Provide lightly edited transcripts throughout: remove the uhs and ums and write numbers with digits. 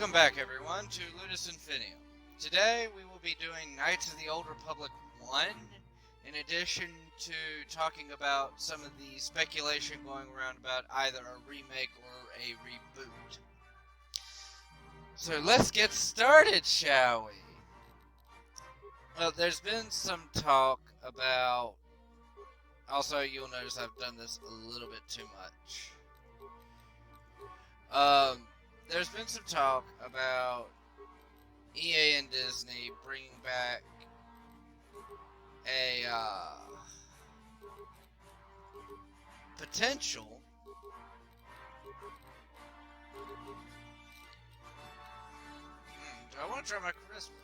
Welcome back, everyone, to Ludus Infinium. Today, we will be doing Knights of the Old Republic 1, in addition to talking about some of the speculation going around about either a remake or a reboot. So let's get started, shall we? Well, there's been some talk about... Also, you'll notice I've done this a little bit too much. There's been some talk about EA and Disney bringing back a potential do I want to try my charisma?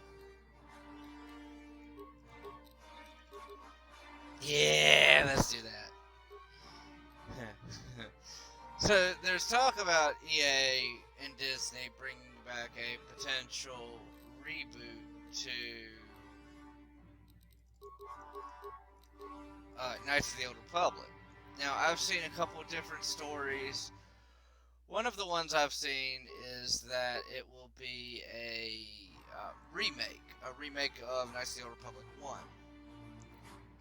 Yeah, let's do that. So there's talk about EA and Disney bringing back a potential reboot to Knights of the Old Republic. Now, I've seen a couple of different stories. One of the ones I've seen is that it will be a remake of Knights of the Old Republic 1.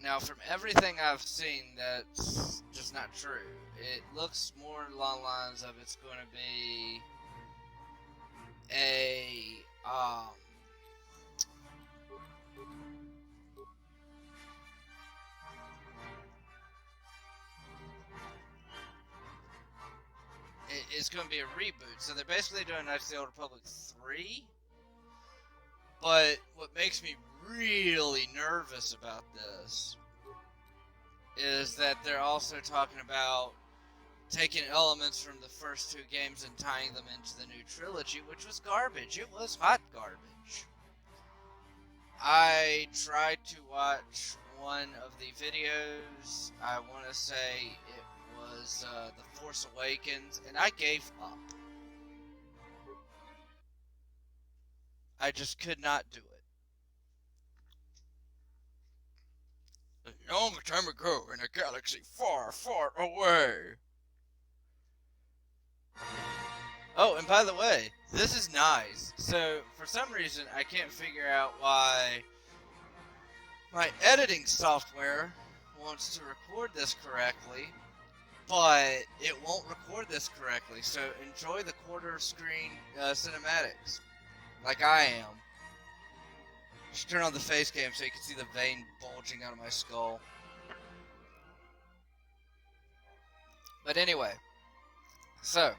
Now, from everything I've seen, that's just not true. It looks more along the lines of it's going to be a it's going to be a reboot. So they're basically doing Knights of the Old Republic 3. But what makes me really nervous about this is that they're also talking about taking elements from the first two games and tying them into the new trilogy, which was garbage. It was hot garbage. I tried to watch one of the videos. I want to say it was The Force Awakens, and I gave up. I just could not do it. A long time ago in a galaxy far, far away. Oh, and by the way, this is nice. So, for some reason, I can't figure out why my editing software wants to record this correctly, but it won't record this correctly. So, enjoy the quarter screen cinematics, like I am. Just turn on the face cam so you can see the vein bulging out of my skull. But anyway, so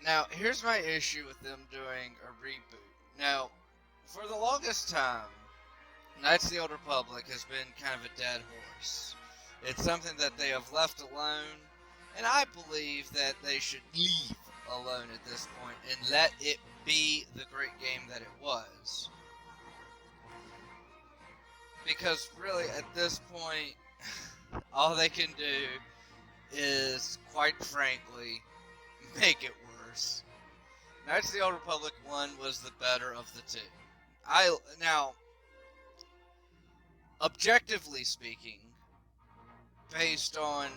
now here's my issue with them doing a reboot. Now, for the longest time, Knights of the Old Republic has been kind of a dead horse. It's something that they have left alone, and I believe that they should leave alone at this point and let it be the great game that it was. Because really, at this point, all they can do is, quite frankly, make it worse. Knights of the Old Republic 1 was the better of the two. Now, objectively speaking, based on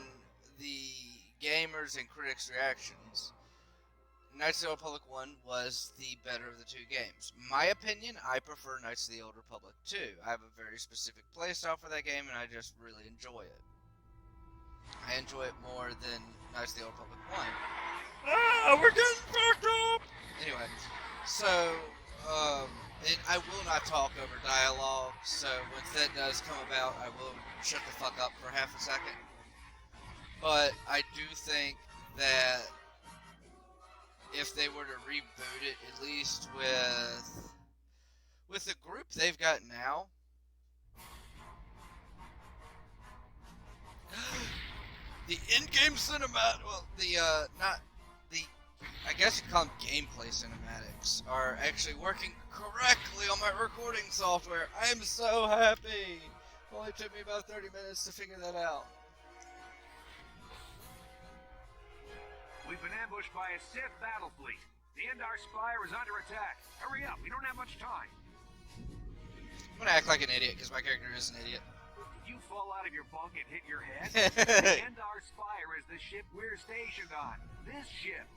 the gamers and critics' reactions, Knights of the Old Republic 1 was the better of the two games. My opinion, I prefer Knights of the Old Republic 2. I have a very specific playstyle for that game, and I just really enjoy it. I enjoy it more than Knights of the Old Republic 1. Ah, we're getting fucked up! Anyway, so, I will not talk over dialogue, so once that does come about, I will shut the fuck up for half a second. But I do think that if they were to reboot it, at least with the group they've got now, the in-game cinematic, well, I guess you call them gameplay cinematics, are actually working correctly on my recording software. I am so happy. It only took me about 30 minutes to figure that out. We've been ambushed by a Sith battle fleet. The Endar Spire is under attack. Hurry up, we don't have much time. I'm gonna act like an idiot, because my character is an idiot. Did you fall out of your bunk and hit your head? The Endar Spire is the ship we're stationed on. This ship.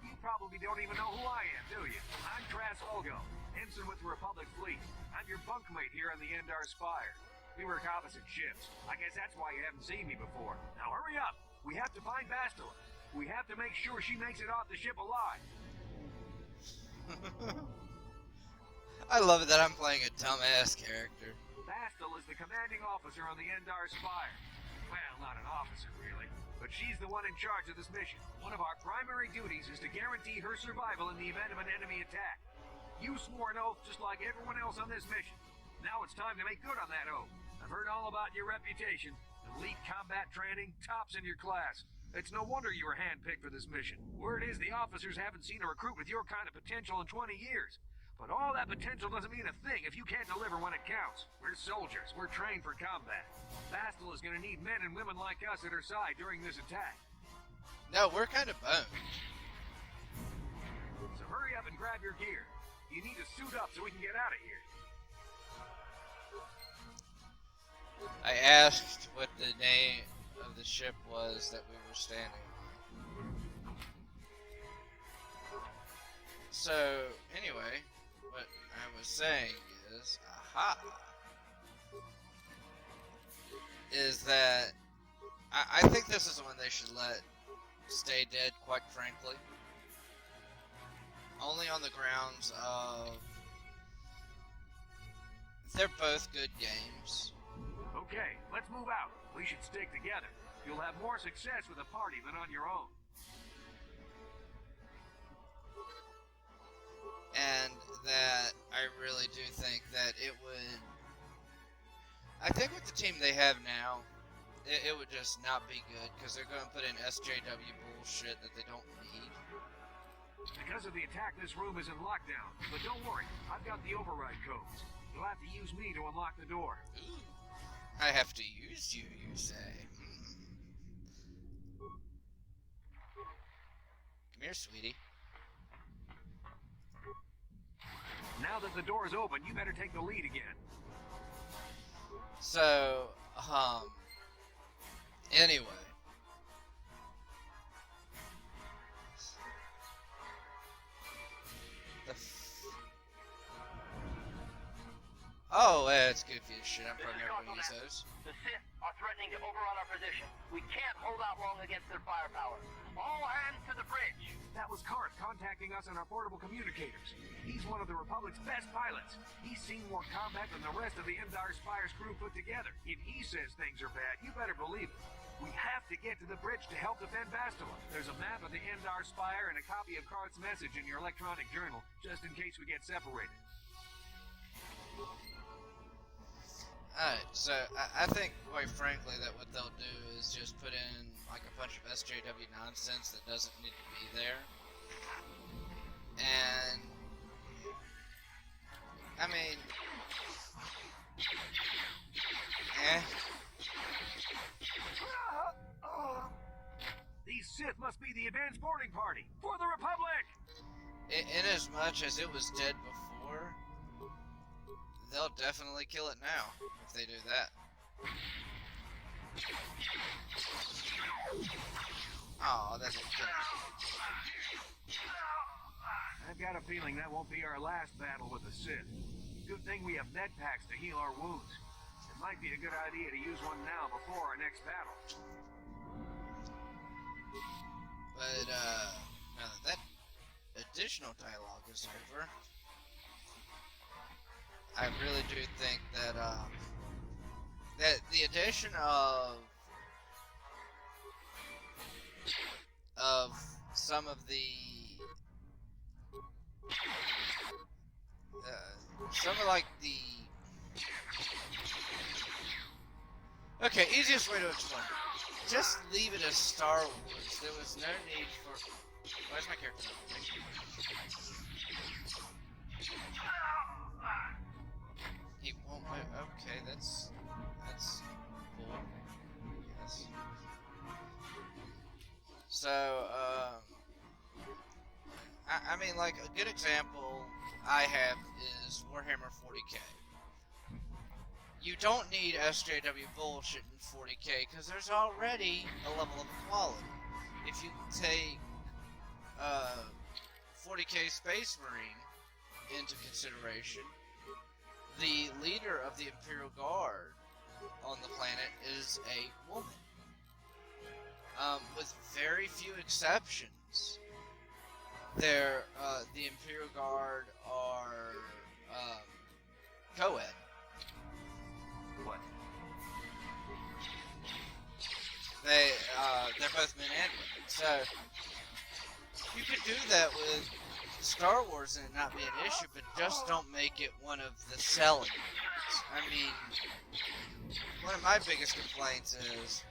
You probably don't even know who I am, do you? I'm Trask Olgo, ensign with the Republic fleet. I'm your bunkmate here on the Endar Spire. We work opposite ships. I guess that's why you haven't seen me before. Now hurry up! We have to find Bastilla. We have to make sure she makes it off the ship alive. I love it that I'm playing a dumbass character. Bastilla is the commanding officer on the Endar Spire. Well, not an officer, really. But she's the one in charge of this mission. One of our primary duties is to guarantee her survival in the event of an enemy attack. You swore an oath just like everyone else on this mission. Now it's time to make good on that oath. I've heard all about your reputation. Elite combat training, tops in your class. It's no wonder you were handpicked for this mission. Word is the officers haven't seen a recruit with your kind of potential in 20 years. But all that potential doesn't mean a thing if you can't deliver when it counts. We're soldiers. We're trained for combat. Bastilla is going to need men and women like us at her side during this attack. No, we're kind of boned. So hurry up and grab your gear. You need to suit up so we can get out of here. I asked what the name of the ship was that we were standing on. So, anyway, what I was saying is that I think this is the one they should let stay dead, quite frankly. Only on the grounds of they're both good games. Okay, let's move out. We should stick together. You'll have more success with a party than on your own. And that I really do think that it would... I think with the team they have now, it would just not be good, because they're going to put in SJW bullshit that they don't need. Because of the attack, this room is in lockdown. But don't worry, I've got the override codes. You'll have to use me to unlock the door. Ooh. I have to use you, you say? Come here, sweetie. Now that the door's open, you better take the lead again. So, anyway. Oh, it's goofy as shit. I'm probably never gonna use those. The Sith are threatening to overrun our position. We can't hold out long against their firepower. All hands to the bridge. That was Carth contacting us on our portable communicators. He's one of the Republic's best pilots. He's seen more combat than the rest of the Endar Spire's crew put together. If he says things are bad, you better believe it. We have to get to the bridge to help defend Bastilla. There's a map of the Endar Spire and a copy of Carth's message in your electronic journal, just in case we get separated. Alright, so I think, quite frankly, that what they'll do is just put in like a bunch of SJW nonsense that doesn't need to be there. And I mean, These Sith must be the advanced boarding party for the Republic! in as much as it was dead before, they'll definitely kill it now if they do that. Oh, that's a kill. I've got a feeling that won't be our last battle with the Sith. Good thing we have med packs to heal our wounds. It might be a good idea to use one now before our next battle. But, now that additional dialogue is over, I really do think that, that the addition of some of the, some of like the, okay, easiest way to explain it. Just leave it as Star Wars. There was no need for, where's my character? He won't move. Okay, that's cool. Yes. So, I mean, like, a good example I have is Warhammer 40k. You don't need SJW bullshit in 40k, because there's already a level of equality. If you take 40k Space Marine into consideration, the leader of the Imperial Guard on the planet is a woman. With very few exceptions. The Imperial Guard are co-ed. What? They're both men and women. So you could do that with Star Wars and it not be an issue, but just don't make it one of the selling points. I mean, one of my biggest complaints is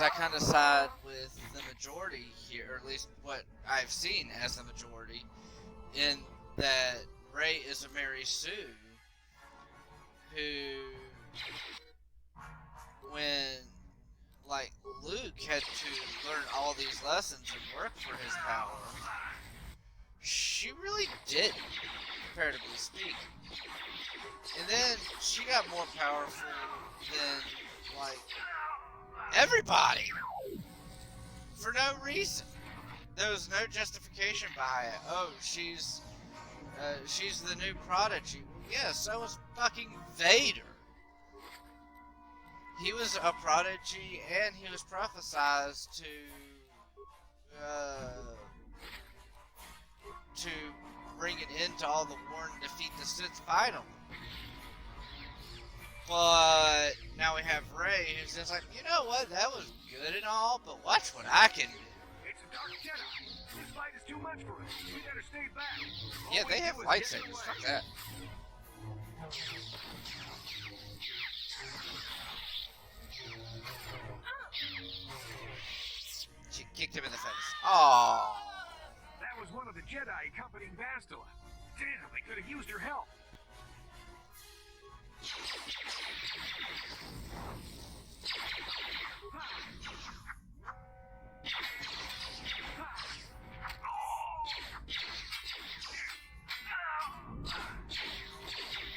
I kind of side with the majority here, or at least what I've seen as the majority, in that Rey is a Mary Sue who, when like Luke had to learn all these lessons and work for his power, she really didn't, comparatively speaking. And then she got more powerful than like everybody for no reason. There was no justification by it. Oh, she's the new prodigy. Yeah, so was fucking Vader. He was a prodigy, and he was prophesized to bring an end to all the war and defeat the Sith finally. But now we have Rey, who's just like, you know what, that was good and all, but watch what I can do. It's a dark Jedi. This fight is too much for us. We better stay back. Yeah, they have lightsabers. Fuck that. She kicked him in the face. Aww. That was one of the Jedi accompanying Bastilla. Damn, they could have used her help.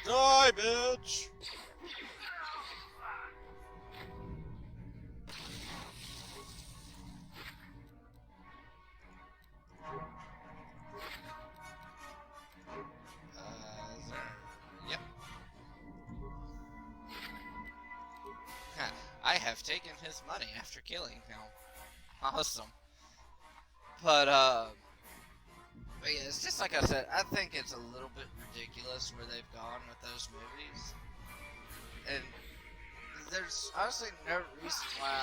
Die, bitch! Yep. I have taken his money after killing him. Awesome. But yeah, it's just like I said, I think it's a little bit ridiculous where they've gone with those movies. And there's honestly no reason why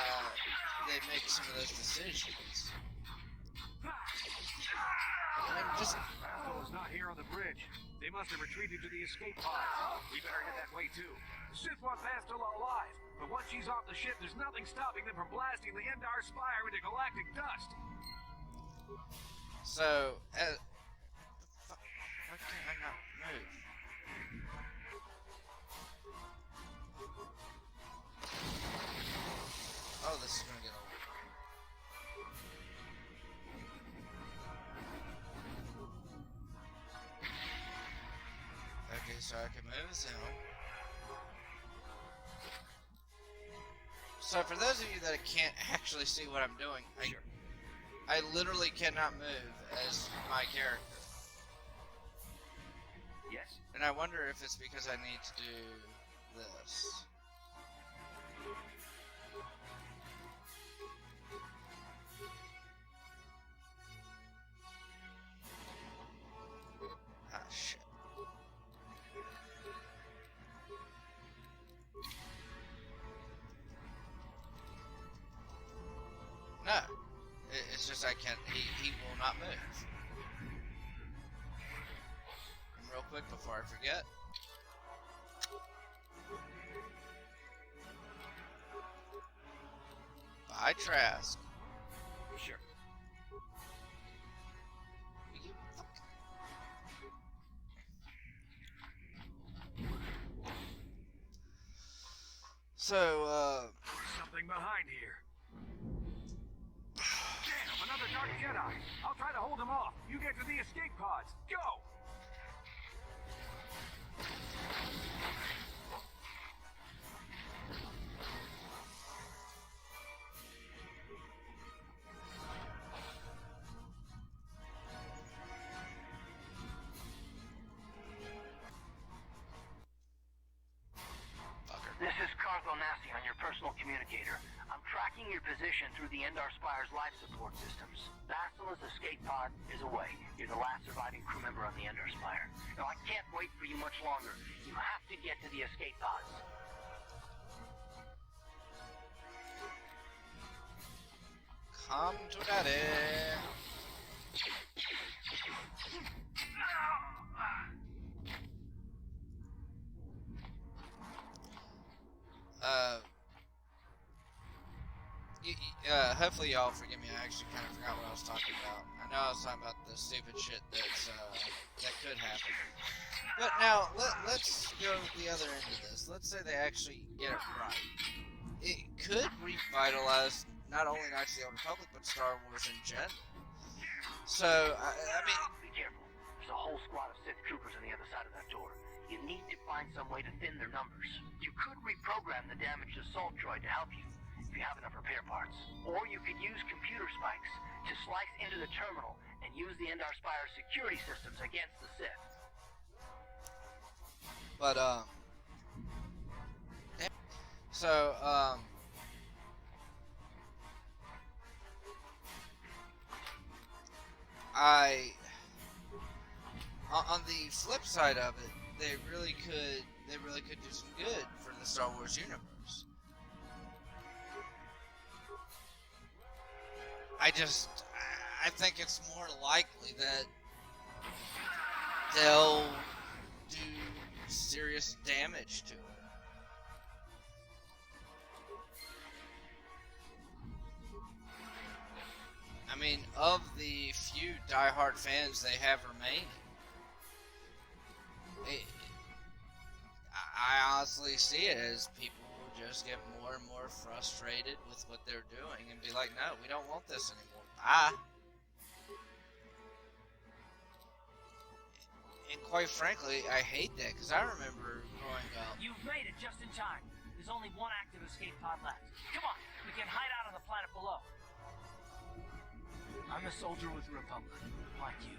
they make some of those decisions. I mean, just... Bastilla's not here on the bridge. They must have retreated to the escape pods. We better head that way too. The Sith want Bastilla alive, but once she's off the ship, there's nothing stopping them from blasting the Endar Spire into galactic dust. So, why can't I not move? Oh, this is gonna get old. Okay, so I can move as him. So for those of you that can't actually see what I'm doing, I literally cannot move as my character. Yes. And I wonder if it's because I need to do this. Ah, shit. No. It's just I can't, he will not move. And real quick before I forget. Bye, Trask. Sure. You fuck. So, Something behind here. Damn, another dark Jedi. I'll try to hold him off. You get to the escape pods. Go! your position through the Endar Spire's life support systems. Bastilla's escape pod is away. You're the last surviving crew member on the Endar Spire. Now, I can't wait for you much longer. You have to get to the escape pods. Come to daddy. Hopefully y'all forgive me. I actually kind of forgot what I was talking about. I know I was talking about the stupid shit that's that could happen. But now let's go the other end of this. Let's say they actually get it right. It could revitalize not only Knights of the Old Republic but Star Wars in general. So I mean, be careful. There's a whole squad of Sith troopers on the other side of that door. You need to find some way to thin their numbers. You could reprogram the damaged assault droid to help you, if you have enough repair parts. Or you could use computer spikes to slice into the terminal and use the Endar Spire security systems against the Sith. but so on the flip side of it, they really could do some good for the Star Wars universe. I think it's more likely that they'll do serious damage to it. I mean, of the few diehard fans they have remaining, I honestly see it as people will just get more and more frustrated with what they're doing and be like, no, we don't want this anymore. Bye. And quite frankly, I hate that, because I remember growing up. You've made it just in time. There's only one active escape pod left. Come on, we can hide out on the planet below. I'm a soldier with the Republic, like you.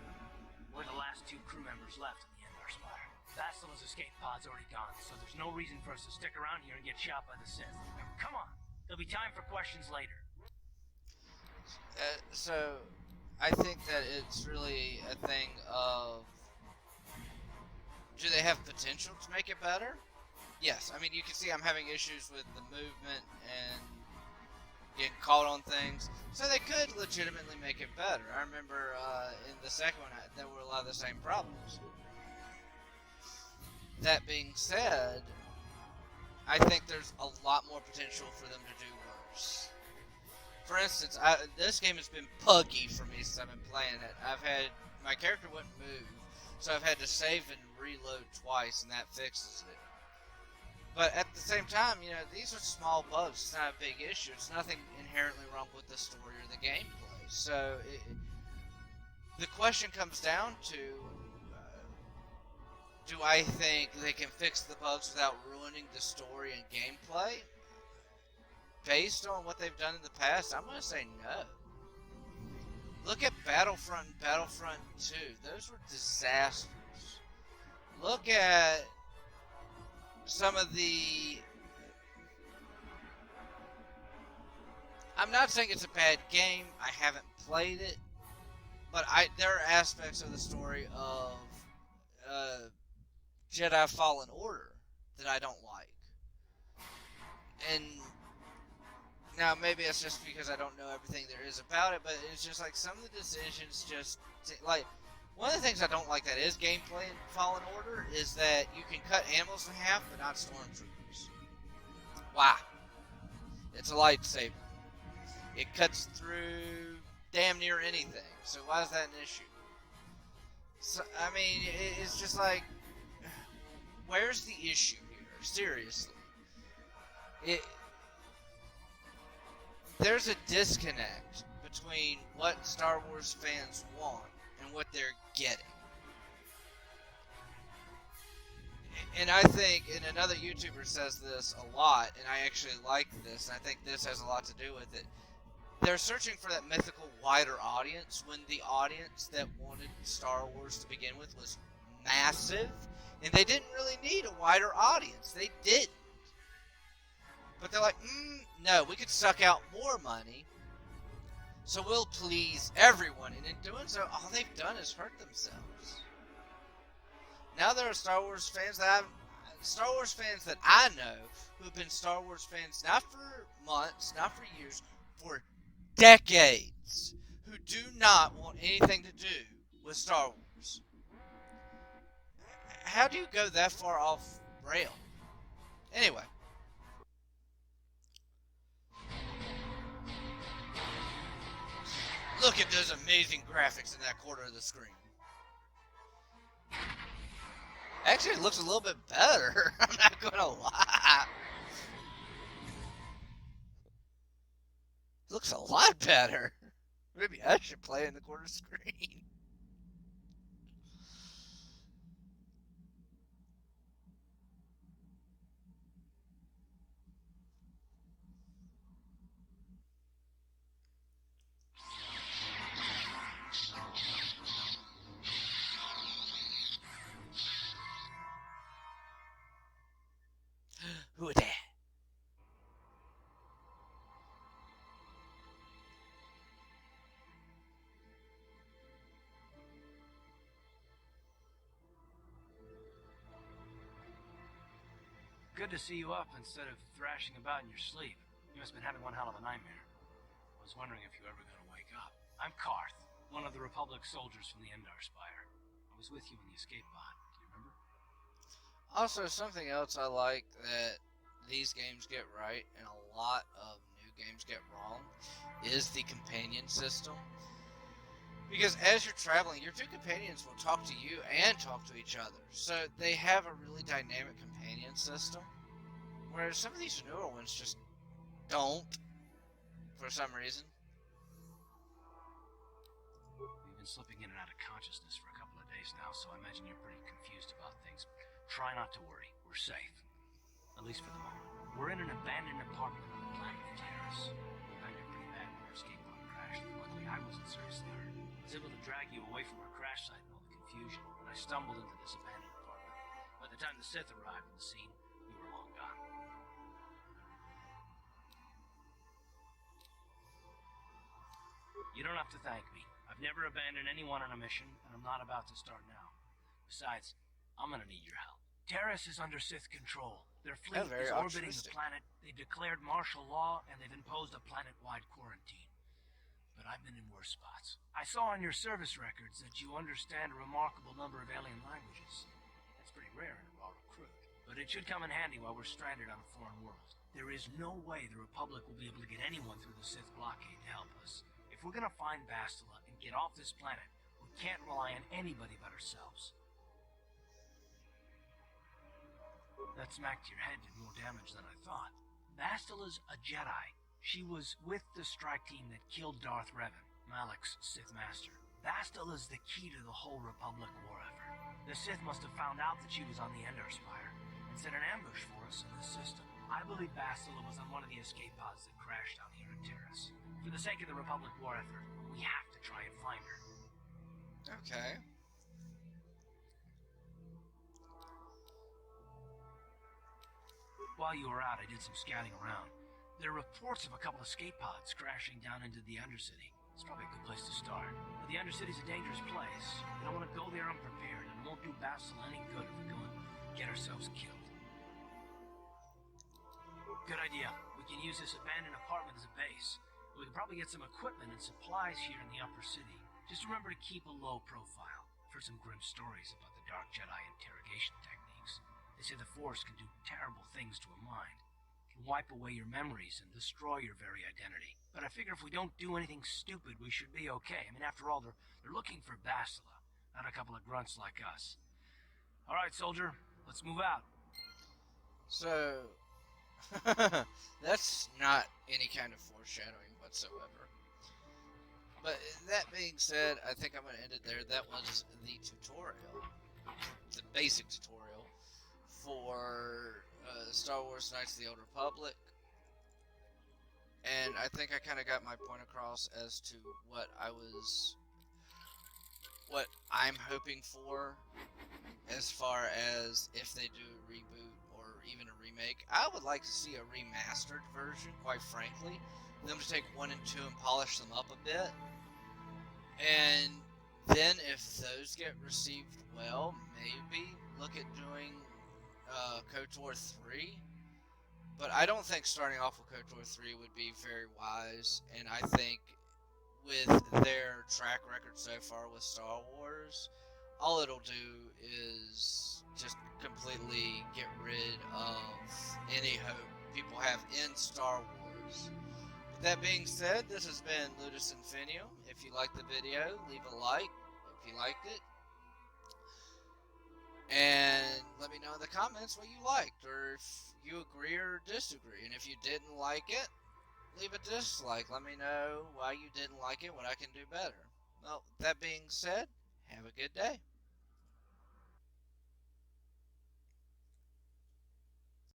We're the last two crew members left in the Endar Spire. Bastilla's escape pod's already gone, so there's no reason for us to stick around here and get shot by the Sith. Now, come on, there'll be time for questions later. So, I think that it's really a thing of, do they have potential to make it better? Yes. I mean, you can see I'm having issues with the movement and getting caught on things. So they could legitimately make it better. I remember in the second one, there were a lot of the same problems. That being said, I think there's a lot more potential for them to do worse. For instance, this game has been buggy for me since I've been playing it. My character wouldn't move, so I've had to save and reload twice, and that fixes it. But at the same time, you know, these are small bugs. It's not a big issue. It's nothing inherently wrong with the story or the gameplay. So the question comes down to, do I think they can fix the bugs without ruining the story and gameplay? Based on what they've done in the past, I'm going to say no. Look at Battlefront and Battlefront 2. Those were disasters. Look at some of the... I'm not saying it's a bad game. I haven't played it. But there are aspects of the story of Jedi Fallen Order that I don't like. And now maybe it's just because I don't know everything there is about it, but it's just like some of the decisions just... like, one of the things I don't like that is gameplay in Fallen Order is that you can cut animals in half, but not stormtroopers. Why? It's a lightsaber. It cuts through damn near anything. So why is that an issue? So, I mean, it's just like, where's the issue here? Seriously. There's a disconnect between what Star Wars fans want and what they're getting. And I think, and another YouTuber says this a lot, and I actually like this, and I think this has a lot to do with it. They're searching for that mythical wider audience when the audience that wanted Star Wars to begin with was massive, and they didn't really need a wider audience. They didn't. But they're like, no, we could suck out more money, so we'll please everyone. And in doing so, all they've done is hurt themselves. Now there are Star Wars fans that I know who've been Star Wars fans not for months, not for years, for decades, who do not want anything to do with Star Wars. How do you go that far off rail? Anyway. Look at those amazing graphics in that corner of the screen. Actually, it looks a little bit better. I'm not gonna lie. It looks a lot better. Maybe I should play in the corner screen. Who is that? Good to see you up instead of thrashing about in your sleep. You must have been having one hell of a nightmare. I was wondering if you were ever going to wake up. I'm Carth, one of the Republic soldiers from the Endar Spire. I was with you in the escape pod. Do you remember? Also, something else I like that these games get right and a lot of new games get wrong is the companion system. Because as you're traveling, your two companions will talk to you and talk to each other. So they have a really dynamic companion system. Whereas some of these newer ones just don't, for some reason. We've been slipping in and out of consciousness for a couple of days now, so I imagine you're pretty confused about things. Try not to worry. We're safe. At least for the moment. We're in an abandoned apartment on the planet of Terrace. We got here pretty bad when our escape pod crashed. Luckily, I wasn't seriously hurt. I was able to drag you away from our crash site in all the confusion, and I stumbled into this abandoned apartment. By the time the Sith arrived on the scene, we were long gone. You don't have to thank me. I've never abandoned anyone on a mission, and I'm not about to start now. Besides, I'm gonna need your help. Terrace is under Sith control. Their fleet is orbiting the planet. They've declared martial law, and they've imposed a planet-wide quarantine. But I've been in worse spots. I saw on your service records that you understand a remarkable number of alien languages. That's pretty rare in a raw recruit. But it should come in handy while we're stranded on a foreign world. There is no way the Republic will be able to get anyone through the Sith blockade to help us. If we're gonna find Bastilla and get off this planet, we can't rely on anybody but ourselves. That smack to your head did more damage than I thought. Bastilla's a Jedi. She was with the strike team that killed Darth Revan, Malak's Sith master. Bastilla's the key to the whole Republic war effort. The Sith must have found out that she was on the Endar Spire and set an ambush for us in the system. I believe Bastilla was on one of the escape pods that crashed down here in Terrace. For the sake of the Republic war effort, we have to try and find her. Okay. While you were out, I did some scouting around. There are reports of a couple of escape pods crashing down into the Undercity. It's probably a good place to start. But the Undercity's a dangerous place. We don't want to go there unprepared, and it won't do Bastilla any good if we go and get ourselves killed. Good idea. We can use this abandoned apartment as a base. We can probably get some equipment and supplies here in the upper city. Just remember to keep a low profile. I've heard some grim stories about the Dark Jedi interrogation techniques. They say the Force can do terrible things to a mind. It can wipe away your memories and destroy your very identity. But I figure if we don't do anything stupid, we should be okay. I mean, after all, they're looking for Bastilla, not a couple of grunts like us. All right, soldier, let's move out. So, that's not any kind of foreshadowing whatsoever. But that being said, I think I'm going to end it there. That was the tutorial, the basic tutorial for Star Wars Knights of the Old Republic. And I think I kind of got my point across as to what I'm hoping for as far as if they do a reboot or even a remake. I would like to see a remastered version, quite frankly. Them to take 1 and 2 and polish them up a bit. And then if those get received well, maybe look at doing KoTOR 3. But I don't think starting off with KoTOR 3 would be very wise. And I think with their track record so far with Star Wars, all it'll do is just completely get rid of any hope people have in Star Wars. With that being said, this has been Ludus Infinium. If you liked the video, leave a like if you liked it. And let me know in the comments what you liked, or if you agree or disagree. And if you didn't like it, leave a dislike. Let me know why you didn't like it, what I can do better. Well, that being said, have a good day.